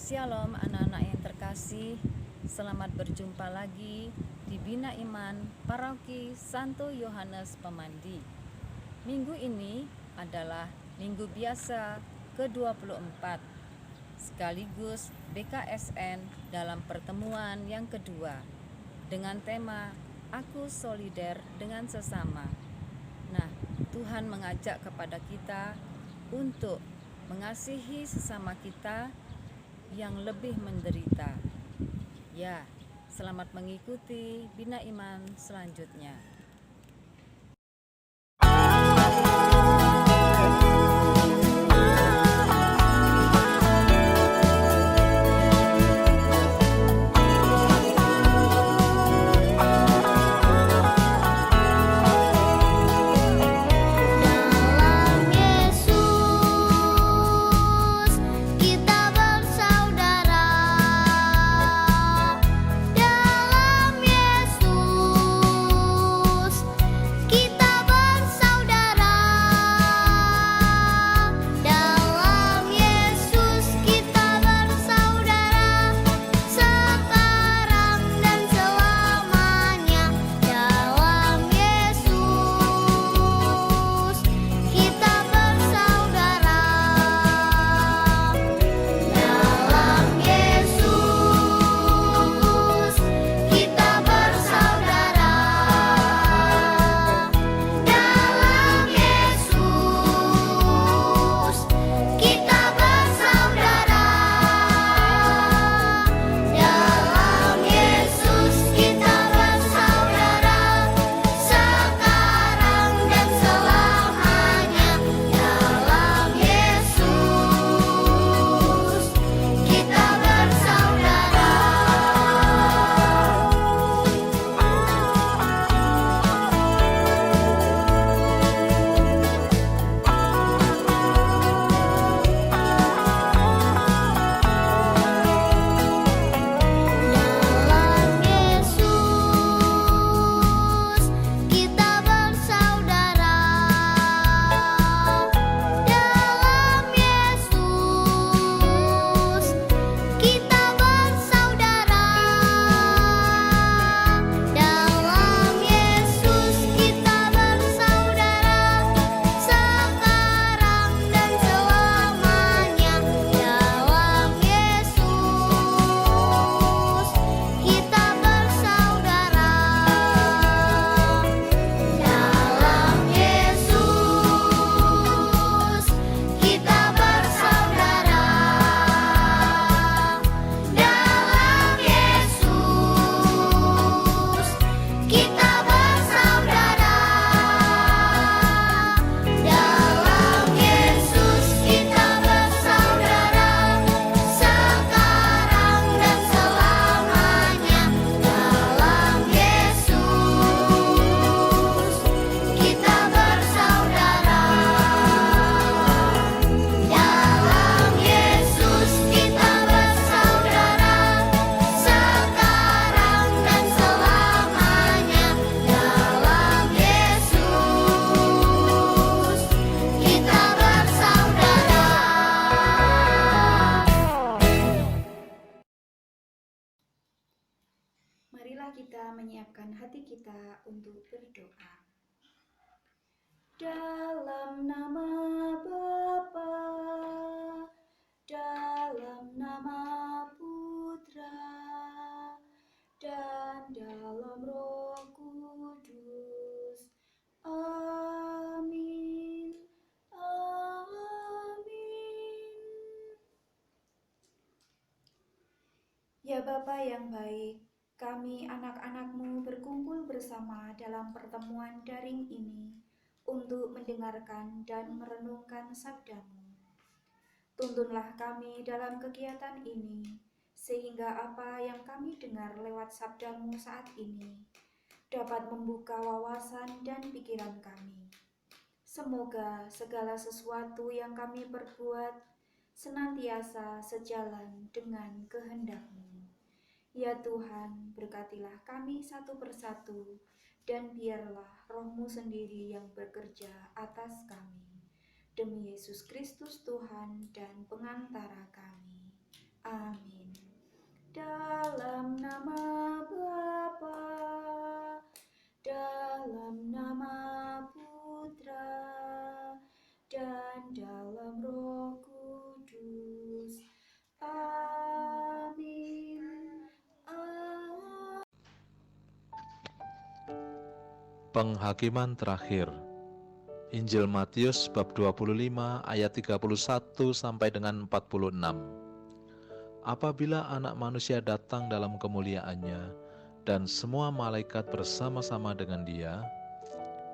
Shalom anak-anak yang terkasih, selamat berjumpa lagi di Bina Iman Paroki Santo Yohanes Pemandi. Minggu ini adalah minggu biasa ke-24 sekaligus BKSN dalam pertemuan yang kedua dengan tema Aku Solider dengan Sesama. Nah, Tuhan mengajak kepada kita untuk mengasihi sesama kita yang lebih menderita. Ya, selamat mengikuti Bina Iman selanjutnya. Marilah kita menyiapkan hati kita untuk berdoa. Dalam nama Bapa, dalam nama Putra, dan dalam Roh Kudus. Amin. Amin. Ya Bapa yang baik, kami anak-anak-Mu berkumpul bersama dalam pertemuan daring ini untuk mendengarkan dan merenungkan sabda-Mu. Tuntunlah kami dalam kegiatan ini, sehingga apa yang kami dengar lewat sabda-Mu saat ini dapat membuka wawasan dan pikiran kami. Semoga segala sesuatu yang kami perbuat senantiasa sejalan dengan kehendak-Mu. Ya Tuhan, berkatilah kami satu persatu, dan biarlah Roh-Mu sendiri yang bekerja atas kami. Demi Yesus Kristus Tuhan dan pengantara kami. Amin. Penghakiman terakhir. Injil Matius bab 25 ayat 31 sampai dengan 46. Apabila Anak Manusia datang dalam kemuliaannya dan semua malaikat bersama-sama dengan Dia,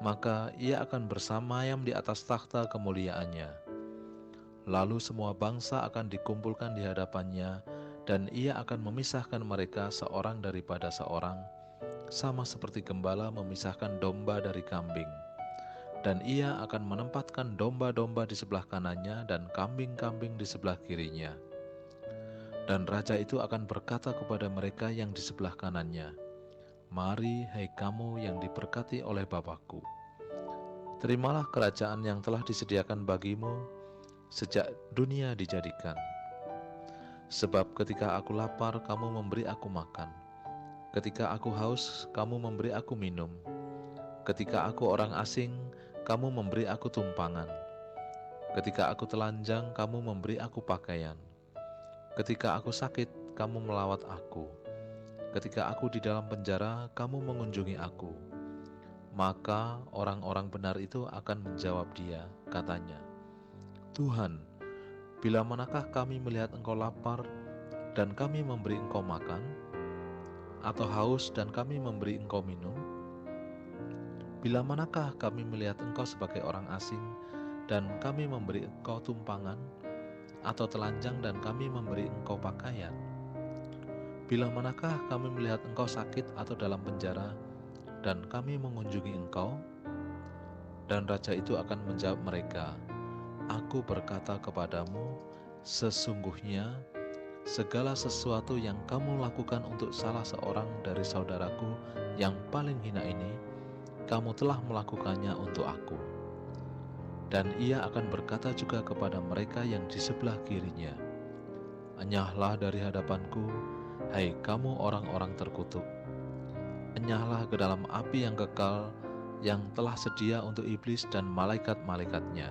maka Ia akan bersamayam di atas takhta kemuliaannya. Lalu semua bangsa akan dikumpulkan di hadapannya, dan Ia akan memisahkan mereka seorang daripada seorang, sama seperti gembala memisahkan domba dari kambing. Dan Ia akan menempatkan domba-domba di sebelah kanannya dan kambing-kambing di sebelah kirinya. Dan Raja itu akan berkata kepada mereka yang di sebelah kanannya, "Mari, hai kamu yang diberkati oleh Bapa-Ku, terimalah kerajaan yang telah disediakan bagimu sejak dunia dijadikan. Sebab ketika aku lapar, kamu memberi aku makan. Ketika aku haus, kamu memberi aku minum. Ketika aku orang asing, kamu memberi aku tumpangan. Ketika aku telanjang, kamu memberi aku pakaian. Ketika aku sakit, kamu melawat aku. Ketika aku di dalam penjara, kamu mengunjungi aku." Maka orang-orang benar itu akan menjawab Dia, katanya, "Tuhan, bila manakah kami melihat Engkau lapar dan kami memberi Engkau makan, atau haus dan kami memberi Engkau minum? Bila manakah kami melihat Engkau sebagai orang asing dan kami memberi Engkau tumpangan, atau telanjang dan kami memberi Engkau pakaian? Bila manakah kami melihat Engkau sakit atau dalam penjara dan kami mengunjungi Engkau?" Dan Raja itu akan menjawab mereka, "Aku berkata kepadamu, sesungguhnya segala sesuatu yang kamu lakukan untuk salah seorang dari saudaraku yang paling hina ini, kamu telah melakukannya untuk aku." Dan Ia akan berkata juga kepada mereka yang di sebelah kirinya, "Enyahlah dari hadapanku, hai kamu orang-orang terkutuk. Enyahlah ke dalam api yang kekal, yang telah sedia untuk iblis dan malaikat-malaikatnya.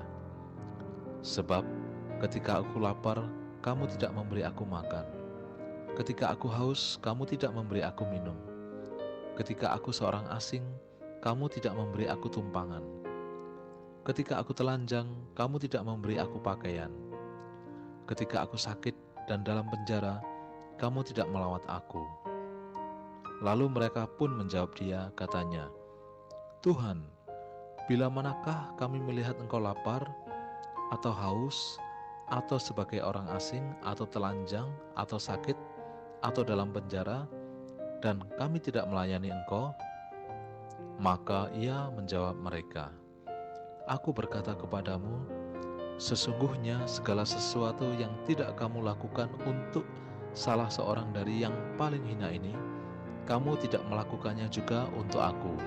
Sebab ketika aku lapar, kamu tidak memberi aku makan. Ketika aku haus, kamu tidak memberi aku minum. Ketika aku seorang asing, kamu tidak memberi aku tumpangan. Ketika aku telanjang, kamu tidak memberi aku pakaian. Ketika aku sakit dan dalam penjara, kamu tidak melawat aku." Lalu mereka pun menjawab Dia, katanya, "Tuhan, bila manakah kami melihat Engkau lapar, atau haus, atau sebagai orang asing, atau telanjang, atau sakit, atau dalam penjara, dan kami tidak melayani Engkau?" Maka Ia menjawab mereka, "Aku berkata kepadamu, sesungguhnya segala sesuatu yang tidak kamu lakukan untuk salah seorang dari yang paling hina ini, kamu tidak melakukannya juga untuk aku."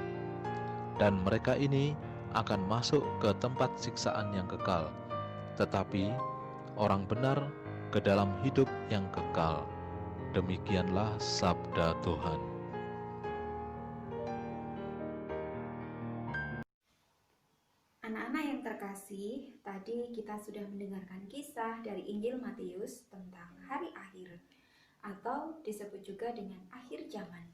Dan mereka ini akan masuk ke tempat siksaan yang kekal, tetapi orang benar ke dalam hidup yang kekal. Demikianlah sabda Tuhan. Anak-anak yang terkasih, tadi kita sudah mendengarkan kisah dari Injil Matius tentang hari akhir, atau disebut juga dengan akhir zaman,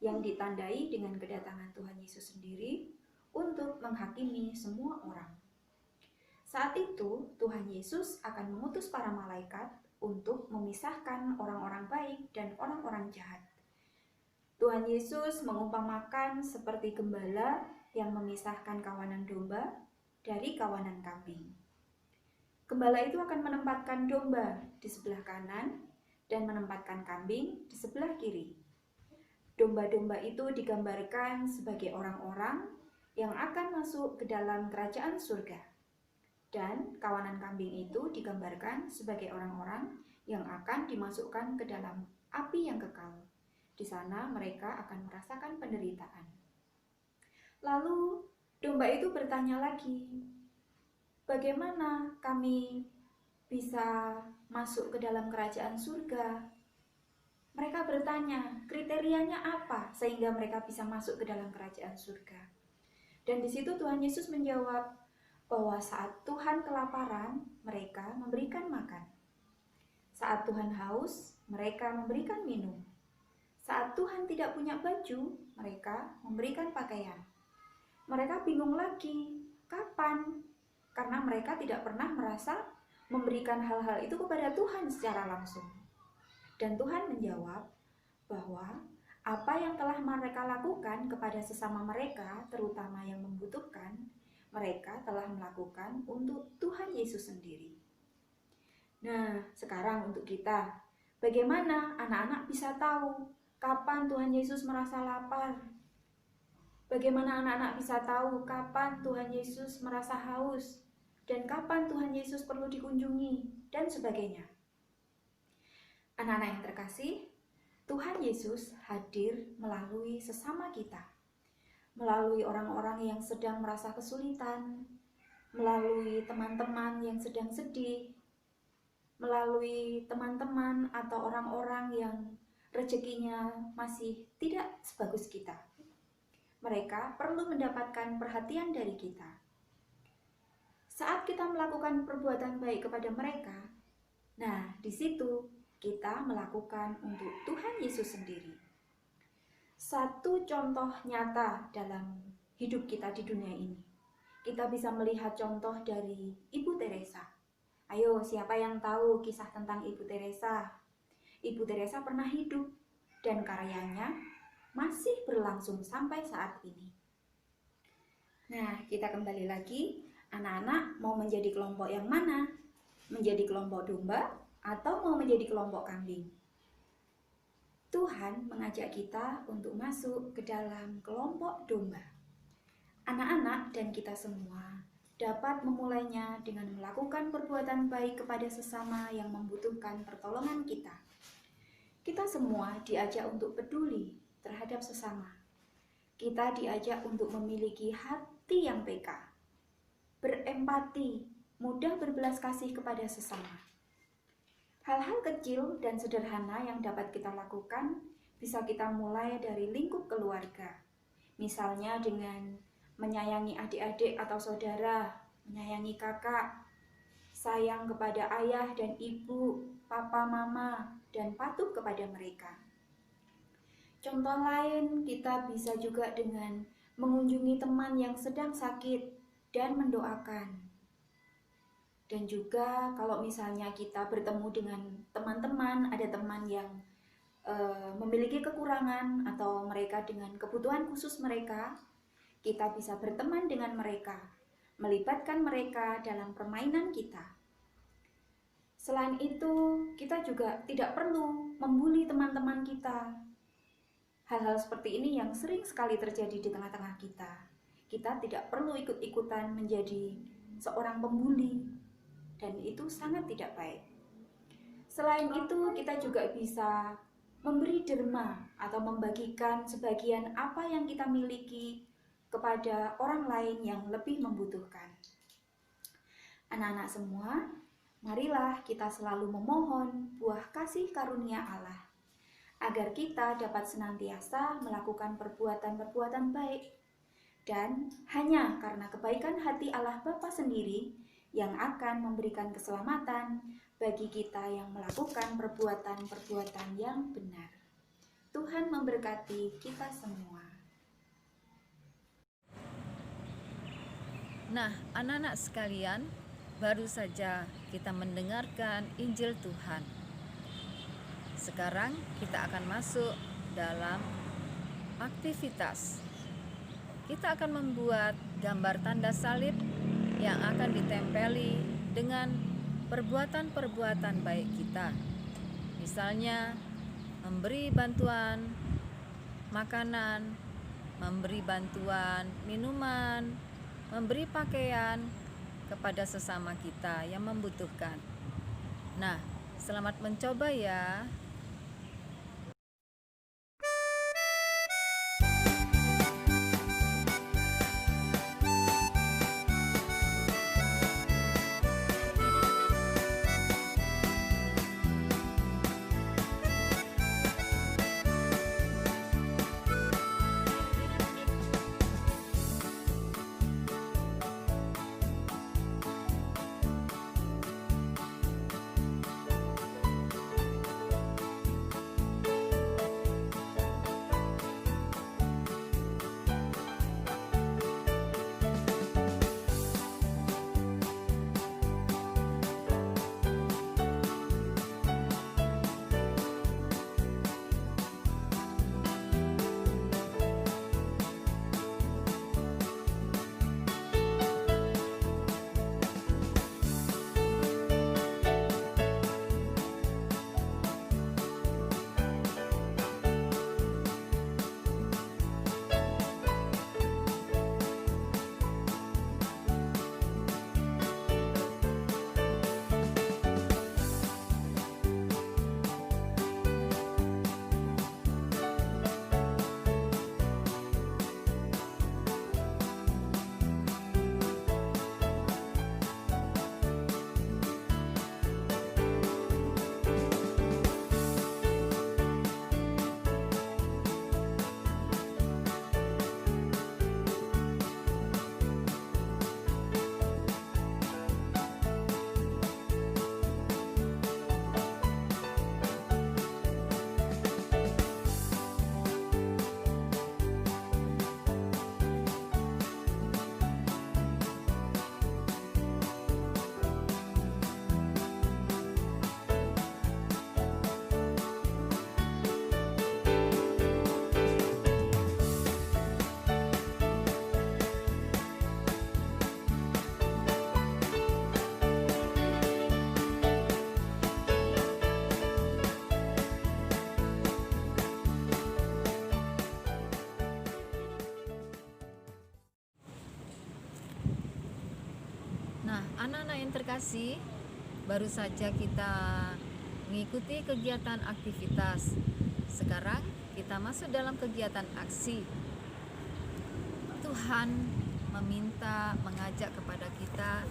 yang ditandai dengan kedatangan Tuhan Yesus sendiri untuk menghakimi semua orang. Saat itu, Tuhan Yesus akan mengutus para malaikat untuk memisahkan orang-orang baik dan orang-orang jahat. Tuhan Yesus mengumpamakan seperti gembala yang memisahkan kawanan domba dari kawanan kambing. Gembala itu akan menempatkan domba di sebelah kanan dan menempatkan kambing di sebelah kiri. Domba-domba itu digambarkan sebagai orang-orang yang akan masuk ke dalam kerajaan surga. Dan kawanan kambing itu digambarkan sebagai orang-orang yang akan dimasukkan ke dalam api yang kekal. Di sana mereka akan merasakan penderitaan. Lalu domba itu bertanya lagi, "Bagaimana kami bisa masuk ke dalam kerajaan surga?" Mereka bertanya, kriterianya apa sehingga mereka bisa masuk ke dalam kerajaan surga? Dan di situ Tuhan Yesus menjawab bahwa saat Tuhan kelaparan, mereka memberikan makan. Saat Tuhan haus, mereka memberikan minum. Saat Tuhan tidak punya baju, mereka memberikan pakaian. Mereka bingung lagi, kapan? Karena mereka tidak pernah merasa memberikan hal-hal itu kepada Tuhan secara langsung. Dan Tuhan menjawab bahwa apa yang telah mereka lakukan kepada sesama mereka, terutama yang membutuhkan, mereka telah melakukan untuk Tuhan Yesus sendiri. Nah, sekarang untuk kita, bagaimana anak-anak bisa tahu kapan Tuhan Yesus merasa lapar? Bagaimana anak-anak bisa tahu kapan Tuhan Yesus merasa haus? Dan kapan Tuhan Yesus perlu dikunjungi? Dan sebagainya. Anak-anak yang terkasih, Tuhan Yesus hadir melalui sesama kita, melalui orang-orang yang sedang merasa kesulitan, melalui teman-teman yang sedang sedih, melalui teman-teman atau orang-orang yang rezekinya masih tidak sebagus kita. Mereka perlu mendapatkan perhatian dari kita. Saat kita melakukan perbuatan baik kepada mereka, nah di situ kita melakukan untuk Tuhan Yesus sendiri. Satu contoh nyata dalam hidup kita di dunia ini. Kita bisa melihat contoh dari Ibu Teresa. Ayo, siapa yang tahu kisah tentang Ibu Teresa? Ibu Teresa pernah hidup dan karyanya masih berlangsung sampai saat ini. Nah, kita kembali lagi. Anak-anak mau menjadi kelompok yang mana? Menjadi kelompok domba atau mau menjadi kelompok kambing? Tuhan mengajak kita untuk masuk ke dalam kelompok domba. Anak-anak dan kita semua dapat memulainya dengan melakukan perbuatan baik kepada sesama yang membutuhkan pertolongan kita. Kita semua diajak untuk peduli terhadap sesama. Kita diajak untuk memiliki hati yang peka, berempati, mudah berbelas kasih kepada sesama. Hal-hal kecil dan sederhana yang dapat kita lakukan bisa kita mulai dari lingkup keluarga. Misalnya dengan menyayangi adik-adik atau saudara, menyayangi kakak, sayang kepada ayah dan ibu, papa, mama, dan patuh kepada mereka. Contoh lain, kita bisa juga dengan mengunjungi teman yang sedang sakit dan mendoakan. Dan juga kalau misalnya kita bertemu dengan teman-teman, ada teman yang memiliki kekurangan atau mereka dengan kebutuhan khusus mereka, kita bisa berteman dengan mereka, melibatkan mereka dalam permainan kita. Selain itu, kita juga tidak perlu membuli teman-teman kita. Hal-hal seperti ini yang sering sekali terjadi di tengah-tengah kita. Kita tidak perlu ikut-ikutan menjadi seorang pembuli, dan itu sangat tidak baik. Selain itu, kita juga bisa memberi derma atau membagikan sebagian apa yang kita miliki kepada orang lain yang lebih membutuhkan. Anak-anak semua, marilah kita selalu memohon buah kasih karunia Allah, agar kita dapat senantiasa melakukan perbuatan-perbuatan baik. Dan hanya karena kebaikan hati Allah Bapa sendiri yang akan memberikan keselamatan bagi kita yang melakukan perbuatan-perbuatan yang benar. Tuhan memberkati kita semua. Nah, anak-anak sekalian, baru saja kita mendengarkan Injil Tuhan. Sekarang kita akan masuk dalam aktivitas. Kita akan membuat gambar tanda salib yang akan ditempeli dengan perbuatan-perbuatan baik kita. Misalnya, memberi bantuan makanan, memberi bantuan minuman, memberi pakaian kepada sesama kita yang membutuhkan. Nah, selamat mencoba ya. anak-anak yang terkasih, baru saja kita mengikuti kegiatan aktivitas. Sekarang kita masuk dalam kegiatan aksi. Tuhan mengajak kepada kita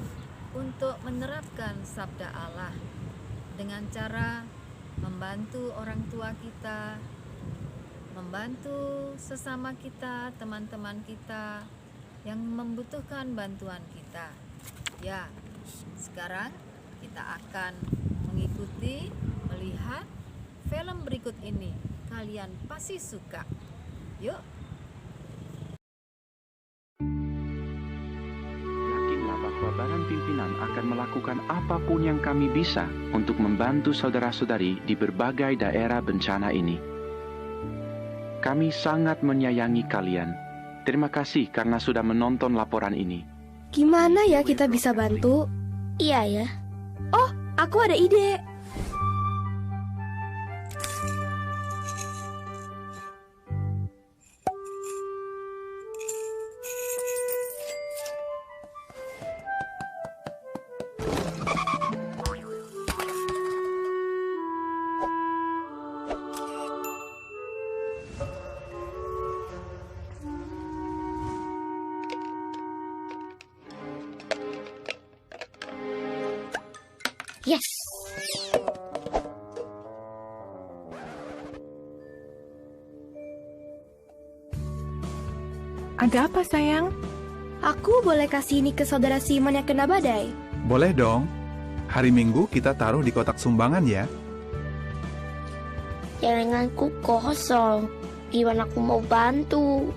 untuk menerapkan sabda Allah dengan cara membantu orang tua kita, membantu sesama kita, teman-teman kita yang membutuhkan bantuan kita. Ya, sekarang kita akan melihat film berikut ini. Kalian pasti suka. Yuk. Yakinlah bahwa Badan Pimpinan akan melakukan apapun yang kami bisa untuk membantu saudara-saudari di berbagai daerah bencana ini. Kami sangat menyayangi kalian. Terima kasih karena sudah menonton laporan ini. Gimana ya kita bisa bantu? Iya ya. Oh, aku ada ide. Yes. Ada apa sayang? Aku boleh kasih ini ke saudara Simon yang kena badai? Boleh dong. Hari Minggu kita taruh di kotak sumbangan ya. Jaringanku kosong. Gimana aku mau bantu?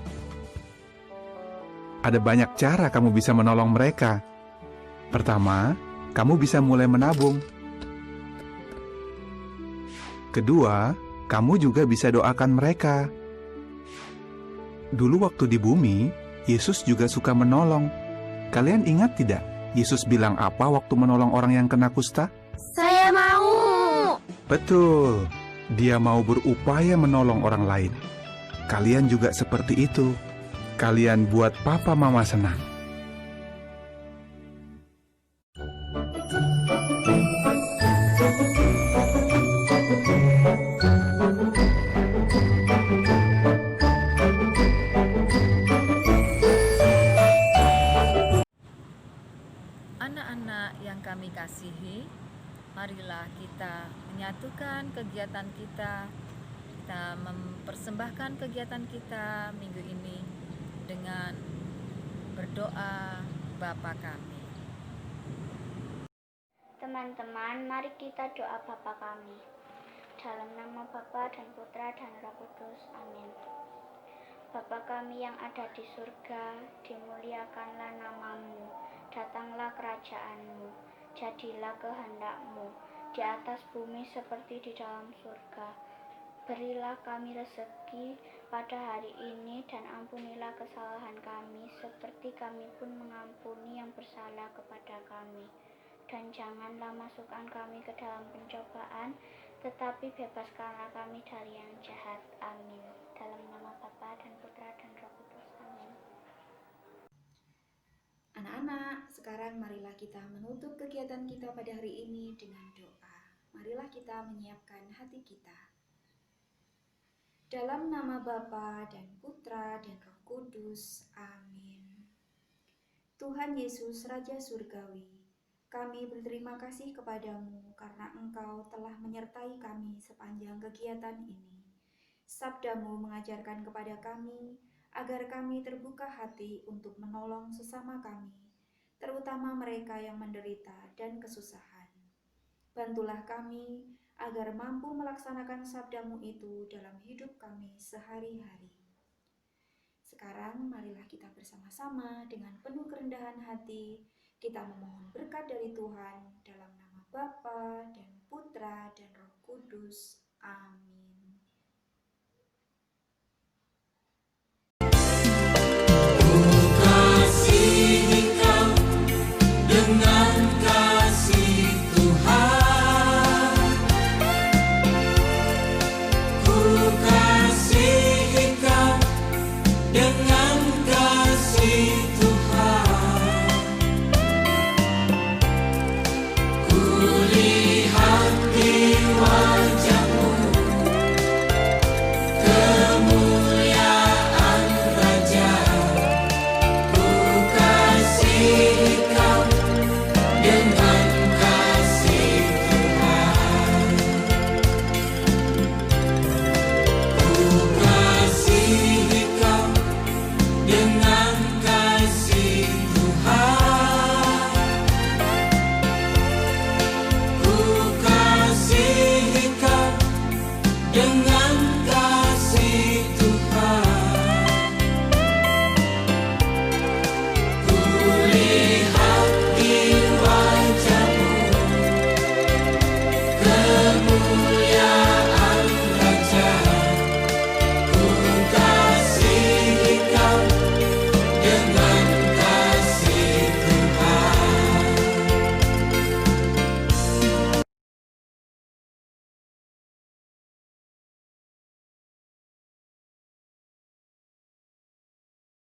Ada banyak cara kamu bisa menolong mereka. Pertama, kamu bisa mulai menabung. Kedua, kamu juga bisa doakan mereka. Dulu waktu di bumi, Yesus juga suka menolong. Kalian ingat tidak? Yesus bilang apa waktu menolong orang yang kena kusta? Saya mau. Betul, dia mau berupaya menolong orang lain. Kalian juga seperti itu. Kalian buat papa mama senang. Anak-anak yang kami kasihi, marilah kita menyatukan kegiatan kita. Kita mempersembahkan kegiatan kita minggu ini dengan berdoa Bapa kami. Teman-teman, mari kita doa Bapa kami. Dalam nama Bapa dan Putra dan Roh Kudus. Amin. Bapa kami yang ada di surga, dimuliakanlah namamu. Datanglah kerajaanmu. Jadilah kehendak-mu di atas bumi seperti di dalam surga. Berilah kami rezeki pada hari ini dan ampunilah kesalahan kami seperti kami pun mengampuni yang bersalah kepada kami. Dan janganlah masukkan kami ke dalam pencobaan, tetapi bebaskanlah kami dari yang jahat. Amin. Dalam nama Bapa dan Putra dan Roh Kudus. Amin. Anak-anak, sekarang marilah kita menutup kegiatan kita pada hari ini dengan doa. Marilah kita menyiapkan hati kita. Dalam nama Bapa dan Putra dan Roh Kudus. Amin. Tuhan Yesus, Raja Surgawi, kami berterima kasih kepadamu karena Engkau telah menyertai kami sepanjang kegiatan ini. Sabdamu mengajarkan kepada kami agar kami terbuka hati untuk menolong sesama kami, terutama mereka yang menderita dan kesusahan. Bantulah kami agar mampu melaksanakan sabdamu itu dalam hidup kami sehari-hari. Sekarang marilah kita bersama-sama dengan penuh kerendahan hati, kita memohon berkat dari Tuhan dalam nama Bapa dan Putra dan Roh Kudus. Amin.